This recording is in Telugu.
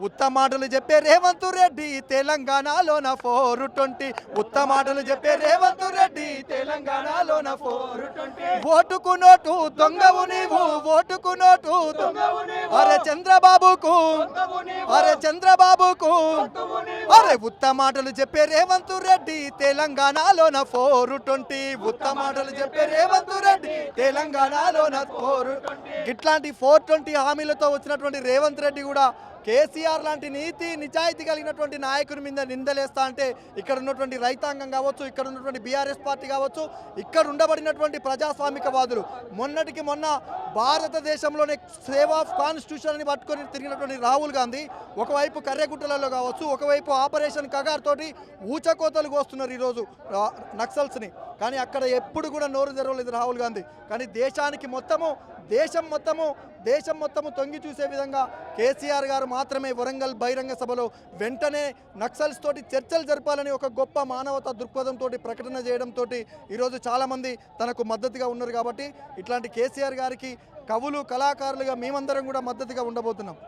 ఉత్తమాటలు చెప్పే రేవంత్ రెడ్డి తెలంగాణలోన 420 ఉత్తమాటలు చెప్పే రేవంత్ రెడ్డి తెలంగాణలోన 420 ఓటుకు నోటు దొంగవు నీవు ఓటుకు నోటు అరే చంద్రబాబుకు అరే చంద్రబాబుకు అరే ఉత్తమాటలు చెప్పే రేవంత్ రెడ్డి తెలంగాణలోన 420 ఉత్తమాటలు చెప్పే రేవంత్ రెడ్డి తెలంగాణలోన 420 ఇట్లాంటి 420 హామీలతో వచ్చినటువంటి రేవంత్ రెడ్డి కూడా కేసీఆర్ లాంటి నీతి నిజాయితీ కలిగినటువంటి నాయకుని మీద నిందలేస్తా అంటే ఇక్కడ ఉన్నటువంటి రైతాంగం కావచ్చు, ఇక్కడ ఉన్నటువంటి బీఆర్ఎస్ పార్టీ కావచ్చు, ఇక్కడ ఉండబడినటువంటి ప్రజాస్వామికవాదులు మొన్నటికి మొన్న భారతదేశంలోనే సేవ్ ఆఫ్ కాన్స్టిట్యూషన్ అని పట్టుకొని తిరిగినటువంటి రాహుల్ గాంధీ ఒకవైపు కర్రెగుట్టలలో కావచ్చు, ఒకవైపు ఆపరేషన్ కగార్ తోటి ఊచకోతలు కోస్తున్నారు ఈరోజు నక్సల్స్ని. కానీ అక్కడ ఎప్పుడు కూడా నోరు తెరవలేదు రాహుల్ గాంధీ. కానీ దేశం మొత్తము తొంగి చూసే విధంగా కేసీఆర్ గారు మాత్రమే వరంగల్ బహిరంగ సభలో వెంటనే నక్సల్స్ తోటి చర్చలు జరపాలని ఒక గొప్ప మానవతా దృక్పథంతో ప్రకటన చేయడంతో ఈరోజు చాలామంది తనకు మద్దతుగా ఉన్నారు. కాబట్టి ఇట్లాంటి కేసీఆర్ గారికి కవులు కళాకారులుగా మేమందరం కూడా మద్దతుగా ఉండబోతున్నాం.